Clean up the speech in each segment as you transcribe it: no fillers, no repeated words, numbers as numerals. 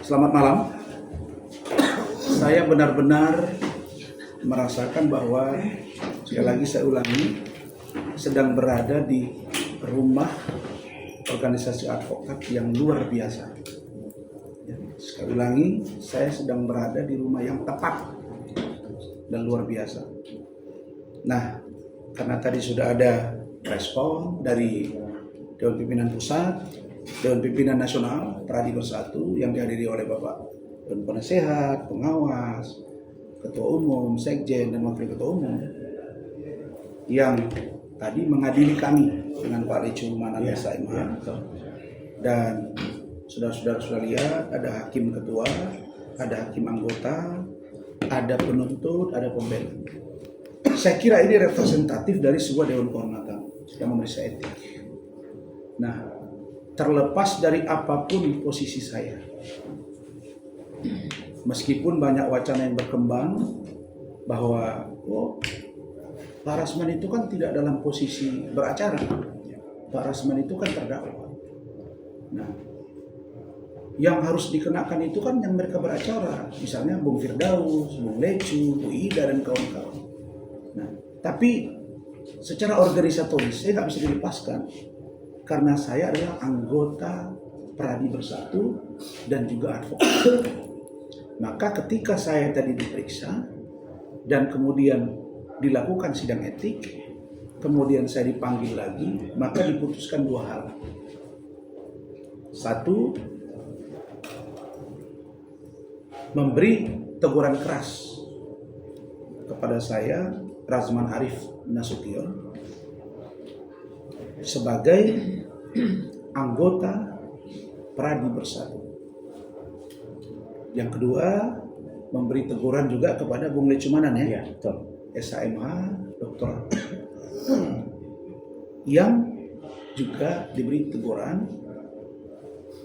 Selamat malam. Saya benar-benar merasakan bahwa, sekali lagi saya ulangi, sedang berada di rumah organisasi advokat yang luar biasa. Sekali ulangi, saya sedang berada di rumah yang tepat dan luar biasa. Nah, karena tadi sudah ada respon dari Dewan Pimpinan Pusat, Dewan Pimpinan Nasional, Pradi Bersatu yang dihadiri oleh Bapak Dewan Penasehat, Pengawas, Ketua Umum, Sekjen, dan Wakil Ketua Umum yang tadi mengadili kami dengan Pak Lecu Manan SMH. Dan saudara-saudara sudah lihat, ada hakim ketua, ada hakim anggota, ada penuntut, ada pembela. Saya kira ini representatif dari sebuah Dewan Kehormatan yang memeriksa etik. Nah, terlepas dari apapun posisi saya, meskipun banyak wacana yang berkembang bahwa Pak Rasman itu kan tidak dalam posisi beracara, Pak Rasman itu kan terdakwa. Nah, yang harus dikenakan itu kan yang mereka beracara, misalnya Bung Firdaus, Bung Lecu, Bu Ida, dan kawan-kawan. Nah, tapi secara organisatoris saya nggak bisa dilepaskan karena saya adalah anggota Pradi Bersatu dan juga advokat. Maka ketika saya tadi diperiksa dan kemudian dilakukan sidang etik, kemudian saya dipanggil lagi, maka diputuskan dua hal. Satu, memberi teguran keras kepada saya, Razman Arif Nasution, sebagai anggota Pradi Bersatu. Yang kedua, memberi teguran juga kepada Bung Lecu Manan SMH, doktor, yang juga diberi teguran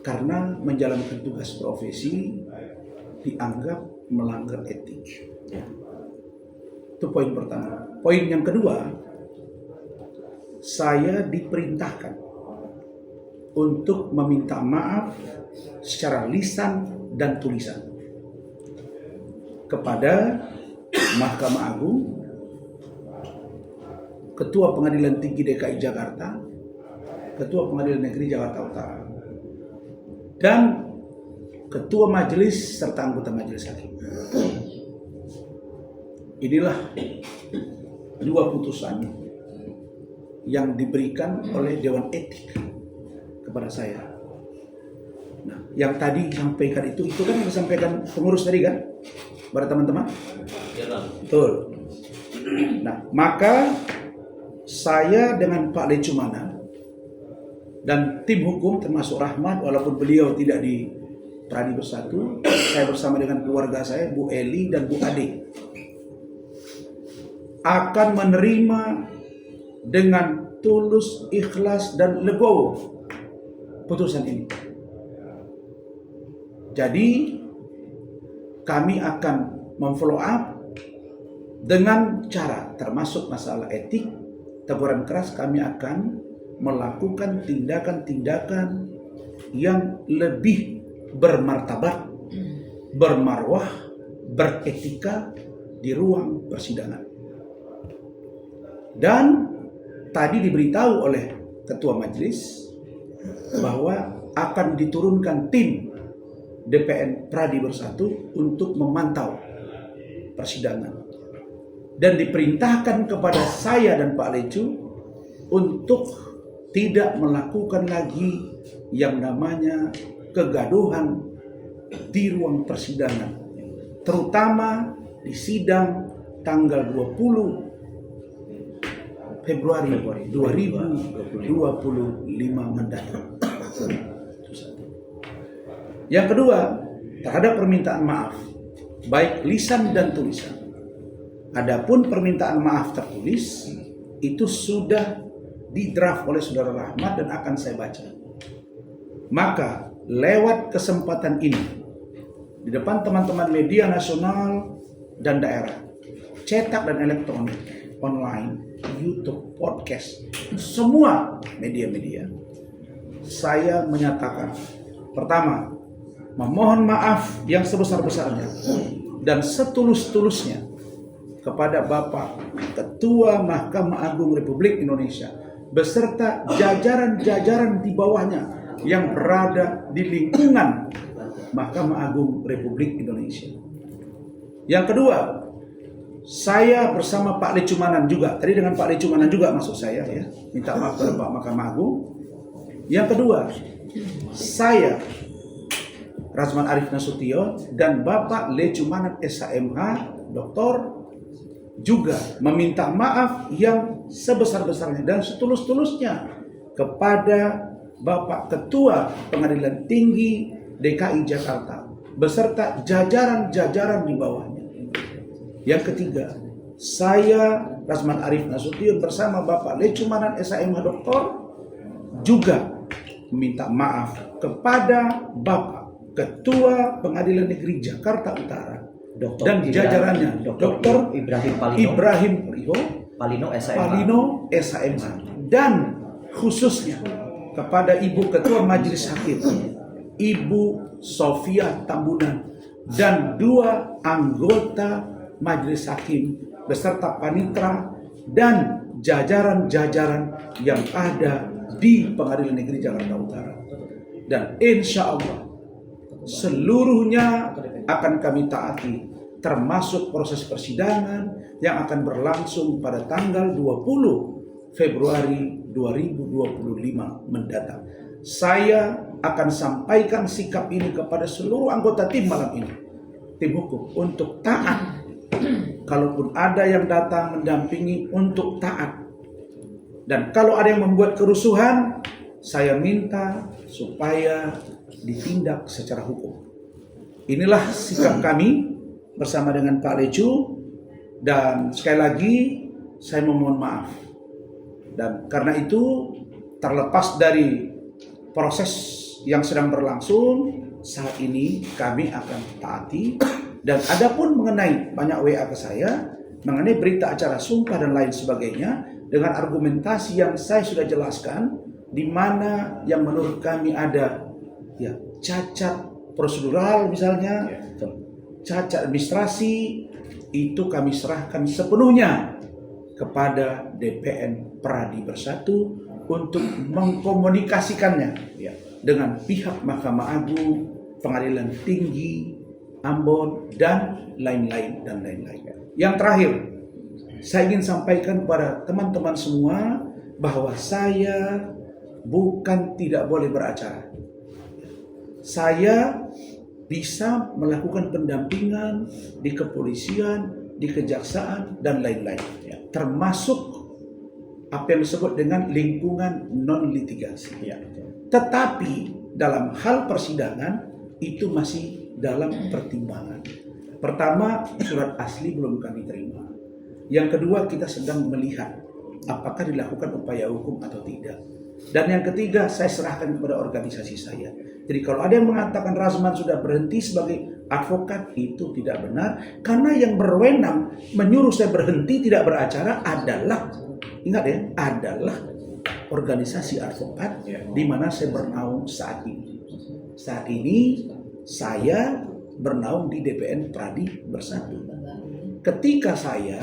karena menjalankan tugas profesi dianggap melanggar etik. Itu poin pertama. Poin yang kedua, saya diperintahkan untuk meminta maaf secara lisan dan tulisan kepada Mahkamah Agung, Ketua Pengadilan Tinggi DKI Jakarta, Ketua Pengadilan Negeri Jakarta Utara, dan Ketua Majelis serta anggota Majelis Hakim. Inilah dua putusan yang diberikan oleh Dewan Etik kepada saya. Nah, yang tadi disampaikan itu kan yang disampaikan pengurus tadi kan, pada teman-teman? Betul. Nah, maka saya dengan Pak Lecu Manan dan tim hukum termasuk Rahmat, walaupun beliau tidak di Pradi Bersatu, saya bersama dengan keluarga saya, Bu Eli dan Bu Ade, akan menerima dengan tulus, ikhlas, dan legowo putusan ini. Jadi kami akan memfollow up dengan cara, termasuk masalah etik, teguran keras. Kami akan melakukan tindakan-tindakan yang lebih bermartabat, bermarwah, beretika di ruang persidangan. Dan tadi diberitahu oleh Ketua Majelis bahwa akan diturunkan tim DPN Pradi Bersatu untuk memantau persidangan. Dan diperintahkan kepada saya dan Pak Lecu untuk tidak melakukan lagi yang namanya kegaduhan di ruang persidangan, terutama di sidang tanggal 20 Februari 2025 mendatang. Yang kedua, terhadap permintaan maaf, baik lisan dan tulisan. Adapun permintaan maaf tertulis, itu sudah di-draft oleh Saudara Rahmat dan akan saya baca. Maka, lewat kesempatan ini, di depan teman-teman media nasional dan daerah, cetak dan elektronik, online, YouTube, podcast, semua media-media, saya menyatakan, pertama, memohon maaf yang sebesar-besarnya dan setulus-tulusnya kepada Bapak Ketua Mahkamah Agung Republik Indonesia beserta jajaran-jajaran di bawahnya yang berada di lingkungan Mahkamah Agung Republik Indonesia. Yang kedua, saya bersama Pak Lecumanan juga, tadi dengan Pak Lecumanan juga maksud saya ya, minta maaf kepada Pak Mahkamah Agung. Yang kedua, saya Razman Arif Nasution dan Bapak Lecumanan SHMH Doktor juga meminta maaf yang sebesar-besarnya dan setulus-tulusnya kepada Bapak Ketua Pengadilan Tinggi DKI Jakarta beserta jajaran-jajaran di bawahnya. Yang ketiga, saya Razman Arif Nasution bersama Bapak Lecumanan SHMH Doktor juga meminta maaf kepada Bapak Ketua Pengadilan Negeri Jakarta Utara dan jajarannya Dr. Ibrahim Palino SHMH dan khususnya kepada Ibu Ketua Majelis Hakim Ibu Sofia Tambunan dan 2 anggota Majelis Hakim beserta panitra dan jajaran-jajaran yang ada di Pengadilan Negeri Jakarta Utara. Dan insya Allah seluruhnya akan kami taati, termasuk proses persidangan yang akan berlangsung pada tanggal 20 Februari 2025 mendatang. Saya akan sampaikan sikap ini kepada seluruh anggota tim malam ini, tim hukum, untuk taat. Kalaupun ada yang datang mendampingi, untuk taat. Dan kalau ada yang membuat kerusuhan, saya minta supaya ditindak secara hukum. Inilah sikap kami bersama dengan Pak Lecu, dan sekali lagi saya memohon maaf. Dan karena itu, terlepas dari proses yang sedang berlangsung saat ini, kami akan taati. Dan adapun mengenai banyak WA ke saya mengenai berita acara sumpah dan lain sebagainya dengan argumentasi yang saya sudah jelaskan, di mana yang menurut kami ada ya cacat prosedural misalnya, cacat administrasi, itu kami serahkan sepenuhnya kepada DPN Pradi Bersatu untuk mengkomunikasikannya ya, dengan pihak Mahkamah Agung, Pengadilan Tinggi Ambon, dan lain-lain dan lain-lain. Yang terakhir, saya ingin sampaikan kepada teman-teman semua bahwa saya bukan tidak boleh beracara. Saya bisa melakukan pendampingan di kepolisian, di kejaksaan, dan lain-lain. Ya, termasuk apa yang disebut dengan lingkungan non-litigasi. Ya. Tetapi dalam hal persidangan itu masih dalam pertimbangan. Pertama, surat asli belum kami terima. Yang kedua, kita sedang melihat apakah dilakukan upaya hukum atau tidak. Dan yang ketiga, saya serahkan kepada organisasi saya. Jadi kalau ada yang mengatakan Razman sudah berhenti sebagai advokat, itu tidak benar. Karena yang berwenang menyuruh saya berhenti tidak beracara adalah, ingat ya, adalah organisasi advokat di mana saya bernaung saat ini. Saat ini saya bernaung di DPN Pradi Bersatu. Ketika saya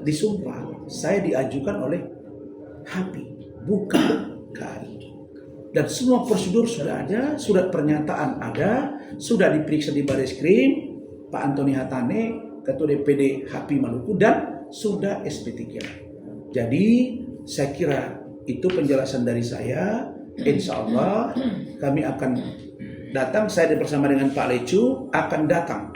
disumpah, saya diajukan oleh HAPI, bukan KAI. Dan semua prosedur sudah ada, surat pernyataan ada, sudah diperiksa di Bareskrim, Pak Antoni Hatane, Ketua DPD HAPI Maluku, dan sudah SP3. Jadi saya kira itu penjelasan dari saya. Insya Allah kami akan datang, saya bersama dengan Pak Lecu akan datang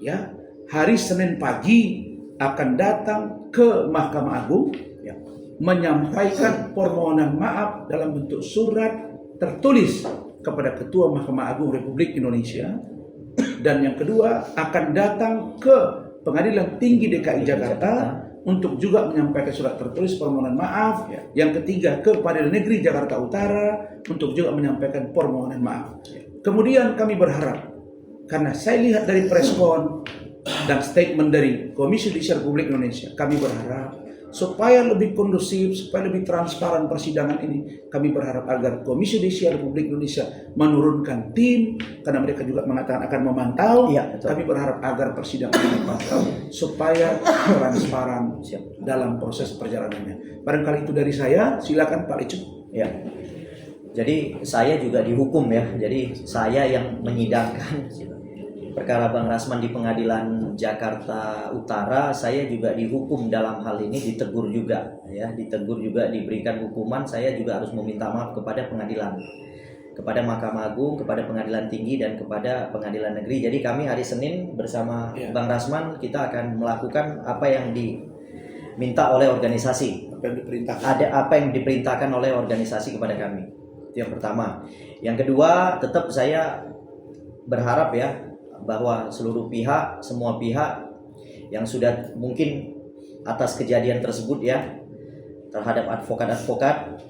ya, hari Senin pagi akan datang ke Mahkamah Agung ya, menyampaikan permohonan maaf dalam bentuk surat tertulis kepada Ketua Mahkamah Agung Republik Indonesia. Dan yang kedua, akan datang ke Pengadilan Tinggi DKI Jakarta untuk juga menyampaikan surat tertulis permohonan maaf. Yang ketiga, ke Pengadilan Negeri Jakarta Utara untuk juga menyampaikan permohonan maaf. Kemudian kami berharap, karena saya lihat dari preskon dan statement dari Komisi Judisial Republik Indonesia, kami berharap supaya lebih kondusif, supaya lebih transparan persidangan ini. Kami berharap agar Komisi Yudisial Republik Indonesia menurunkan tim, karena mereka juga mengatakan akan memantau. Iya, betul. Kami berharap agar persidangan ini dipantau supaya transparan dalam proses perjalanannya. Barangkali itu dari saya. Silakan Pak Licuk. Ya. Jadi saya juga dihukum ya. Jadi saya yang menyidangkan perkara Bang Rasman di Pengadilan Jakarta Utara. Saya juga dihukum dalam hal ini, ditegur juga ya, ditegur juga, diberikan hukuman. Saya juga harus meminta maaf kepada pengadilan, kepada Mahkamah Agung, kepada Pengadilan Tinggi, dan kepada Pengadilan Negeri. Jadi kami hari Senin bersama Bang Rasman kita akan melakukan apa yang diminta oleh organisasi. Ada apa yang diperintahkan oleh organisasi kepada kami. Itu yang pertama. Yang kedua, tetap saya berharap ya bahwa seluruh pihak, semua pihak yang sudah mungkin atas kejadian tersebut ya, terhadap advokat-advokat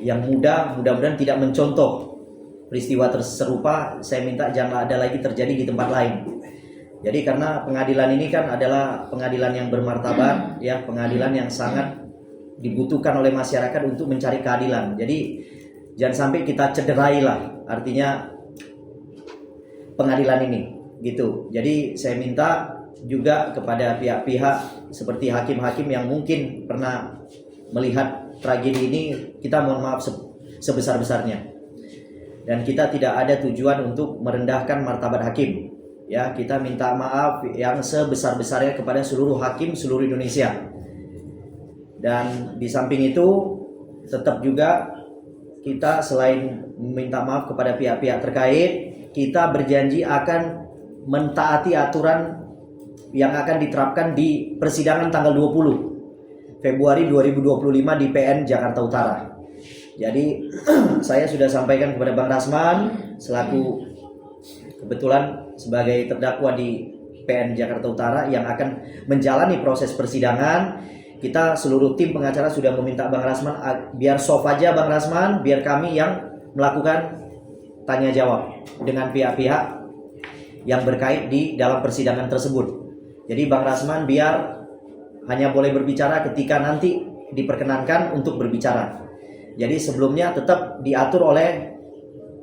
yang mudah-mudahan tidak mencontoh peristiwa serupa, saya minta jangan ada lagi terjadi di tempat lain. Jadi karena pengadilan ini kan adalah pengadilan yang bermartabat ya, pengadilan yang sangat dibutuhkan oleh masyarakat untuk mencari keadilan. Jadi jangan sampai kita cederai lah artinya pengadilan ini gitu. Jadi saya minta juga kepada pihak-pihak seperti hakim-hakim yang mungkin pernah melihat tragedi ini, kita mohon maaf sebesar-besarnya. Dan kita tidak ada tujuan untuk merendahkan martabat hakim. Ya, kita minta maaf yang sebesar-besarnya kepada seluruh hakim seluruh Indonesia. Dan di samping itu tetap juga kita selain meminta maaf kepada pihak-pihak terkait, kita berjanji akan mentaati aturan yang akan diterapkan di persidangan tanggal 20 Februari 2025 di PN Jakarta Utara. Jadi saya sudah sampaikan kepada Bang Rasman selaku kebetulan sebagai terdakwa di PN Jakarta Utara yang akan menjalani proses persidangan. Kita seluruh tim pengacara sudah meminta Bang Rasman biar soft aja Bang Rasman, biar kami yang melakukan tanya jawab dengan pihak-pihak yang berkait di dalam persidangan tersebut. Jadi Bang Rasman biar hanya boleh berbicara ketika nanti diperkenankan untuk berbicara. Jadi sebelumnya tetap diatur oleh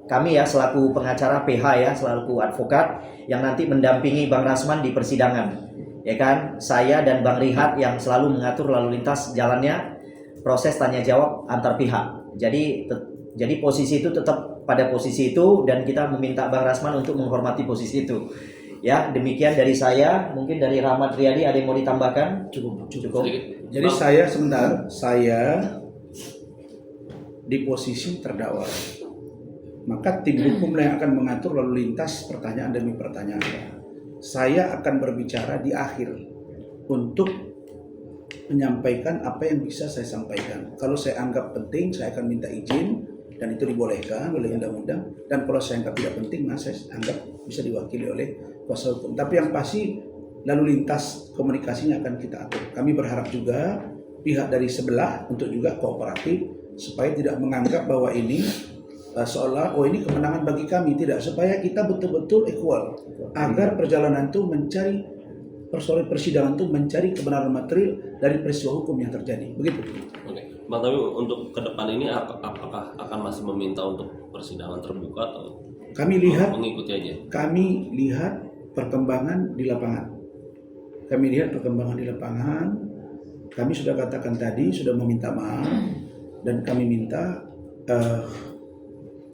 kami ya selaku pengacara PH ya, selaku advokat yang nanti mendampingi Bang Rasman di persidangan. Ya kan, saya dan Bang Rihat yang selalu mengatur lalu lintas jalannya proses tanya jawab antar pihak. Jadi posisi itu tetap pada posisi itu dan kita meminta Bang Rasman untuk menghormati posisi itu. Ya, demikian dari saya. Mungkin dari Rahmat Riyadi ada yang mau ditambahkan? Cukup. Jadi saya di posisi terdakwa. Maka tim hukum yang akan mengatur lalu lintas pertanyaan demi pertanyaan. Saya akan berbicara di akhir untuk menyampaikan apa yang bisa saya sampaikan. Kalau saya anggap penting, saya akan minta izin dan itu dibolehkan oleh undang-undang. Dan kalau saya anggap tidak penting, saya anggap bisa diwakili oleh kuasa hukum. Tapi yang pasti lalu lintas komunikasinya akan kita atur. Kami berharap juga pihak dari sebelah untuk juga kooperatif supaya tidak menganggap bahwa ini seolah ini kemenangan bagi kami. Tidak, supaya kita betul-betul equal agar perjalanan itu mencari persidangan itu mencari kebenaran material dari peristiwa hukum yang terjadi. Begitu. Oke, Bang, tapi untuk ke depan ini apakah akan masih meminta untuk persidangan terbuka atau kami lihat mengikuti aja? Kami lihat perkembangan di lapangan. Kami sudah katakan tadi sudah meminta maaf dan kami minta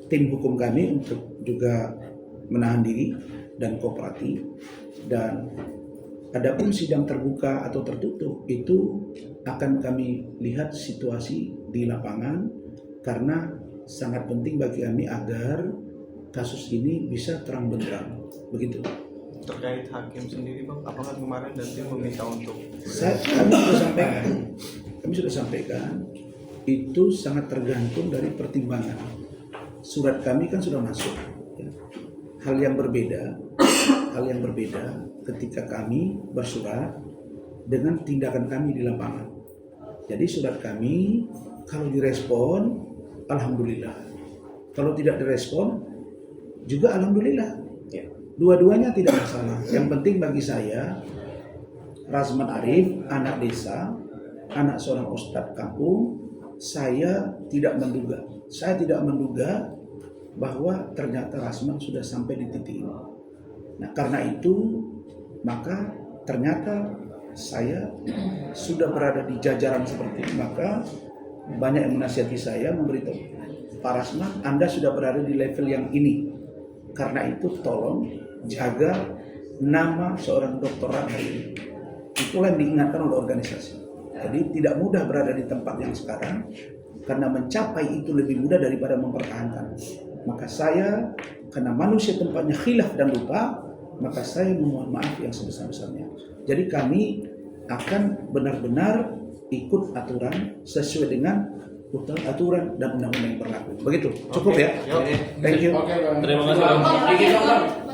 tim hukum kami untuk juga menahan diri dan kooperatif. Dan adapun sidang terbuka atau tertutup itu akan kami lihat situasi di lapangan, karena sangat penting bagi kami agar kasus ini bisa terang benderang. Begitu. Terkait hakim sendiri Bang, apakah kemarin dan tim meminta untuk kami sudah sampaikan itu sangat tergantung dari pertimbangan. Surat kami kan sudah masuk. Hal yang berbeda ketika kami bersurat dengan tindakan kami di lapangan. Jadi surat kami kalau direspon, alhamdulillah. Kalau tidak direspon, juga alhamdulillah. Dua-duanya tidak masalah. Yang penting bagi saya, Rasman Arif, anak desa, anak seorang ustadz kampung, saya tidak menduga bahwa ternyata Rasman sudah sampai di titik ini. Nah, karena itu maka ternyata saya sudah berada di jajaran seperti ini, maka banyak yang menasihati saya, memberitahu, Pak Rasman, Anda sudah berada di level yang ini. Karena itu tolong jaga nama seorang doktorat hari ini. Itulah yang diingatkan oleh organisasi. Jadi tidak mudah berada di tempat yang sekarang, karena mencapai itu lebih mudah daripada mempertahankan. Maka saya, karena manusia tempatnya khilaf dan lupa, maka saya memohon maaf yang sebesar-besarnya. Jadi kami akan benar-benar ikut aturan sesuai dengan aturan dan undang-undang yang berlaku. Begitu, cukup ya. Thank you. Terima kasih Bang.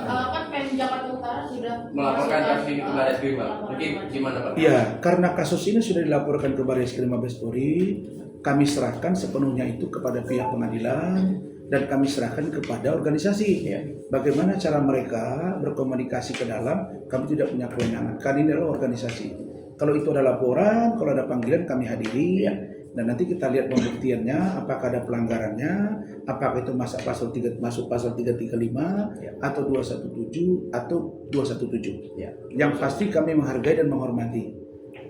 Kan Pem Jakarta Utara sudah melaporkan kasus ini ke Barreskrim, Bang. Mungkin gimana, Pak? Ya, karena kasus ini sudah dilaporkan ke Barreskrim Mabes Polri, kami serahkan sepenuhnya itu kepada pihak pengadilan dan kami serahkan kepada organisasi. Bagaimana cara mereka berkomunikasi ke dalam, kami tidak punya kewenangan. Kami ini adalah organisasi. Kalau itu ada laporan, kalau ada panggilan kami hadiri, dan nanti kita lihat pembuktiannya, apakah ada pelanggarannya, apakah itu masuk pasal 335 atau 217 atau 217. Yang pasti kami menghargai dan menghormati.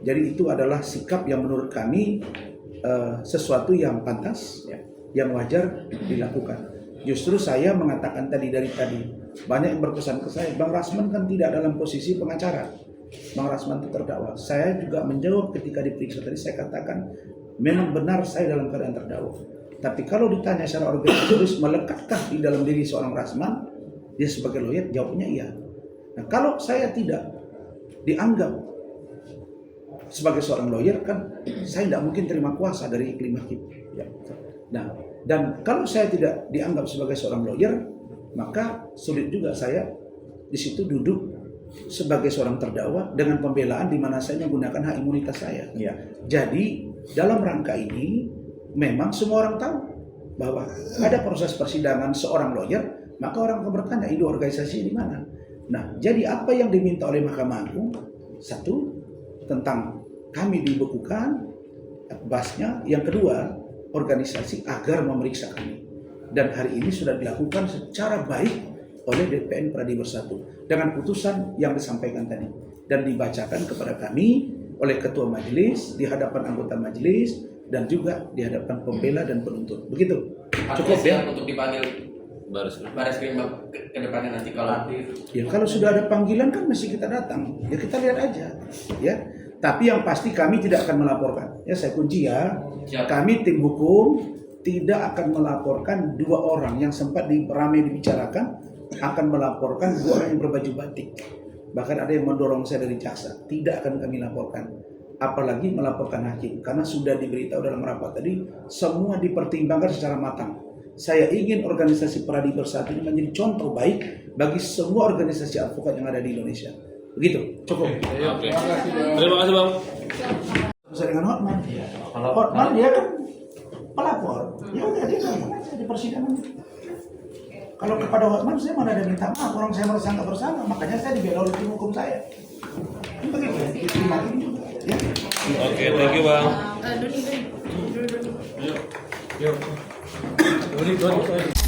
Jadi itu adalah sikap yang menurut kami sesuatu yang pantas, yang wajar dilakukan. Justru saya mengatakan dari tadi, banyak yang berpesan ke saya, Bang Rasman kan tidak dalam posisi pengacara. Bang Rasman itu terdakwa. Saya juga menjawab ketika diperiksa tadi, saya katakan memang benar saya dalam keadaan terdakwa. Tapi kalau ditanya secara organisatoris, melekatkah di dalam diri seorang Rasman dia sebagai lawyer? Jawabnya iya. Nah, kalau saya tidak dianggap sebagai seorang lawyer, kan saya tidak mungkin terima kuasa dari iklim hakim. Nah, dan kalau saya tidak dianggap sebagai seorang lawyer, maka sulit juga saya di situ duduk sebagai seorang terdakwa dengan pembelaan di mana saya menggunakan hak imunitas saya. Jadi dalam rangka ini memang semua orang tahu bahwa ada proses persidangan seorang lawyer, maka orang akan bertanya, ini organisasi di mana? Nah, jadi apa yang diminta oleh Mahkamah Agung? Satu, tentang kami dibekukan basnya. Yang kedua, organisasi agar memeriksa kami. Dan hari ini sudah dilakukan secara baik oleh DPN Pradi Bersatu dengan putusan yang disampaikan tadi dan dibacakan kepada kami oleh ketua majelis di hadapan anggota majelis dan juga di hadapan pembela dan penuntut. Begitu. Cukup ya untuk dipanggil Barreskrim ke depannya nanti kalau ya, kalau sudah ada panggilan kan mesti kita datang. Ya kita lihat aja. Ya. Tapi yang pasti kami tidak akan melaporkan. Ya, saya kunci ya. Kami tim hukum tidak akan melaporkan dua orang yang sempat ramai dibicarakan, akan melaporkan dua orang yang berbaju batik. Bahkan ada yang mendorong saya dari jaksa. Tidak akan kami laporkan. Apalagi melaporkan hakim. Karena sudah diberitahu dalam rapat tadi, semua dipertimbangkan secara matang. Saya ingin organisasi Pradi Bersatu ini menjadi contoh baik bagi semua organisasi advokat yang ada di Indonesia. Begitu, cukup. Oke. Terima kasih Bang. Saya dengan Hotman. Hotman dia kan pelapor. Ya udah dia kan di persidangan. Kalau kepada Hotman saya mana ada minta maaf, orang saya merasa nggak bersalah, makanya saya dibela oleh tim hukum saya. Begitu, diterima juga. Ya. Oke, thank you Bang. Doni.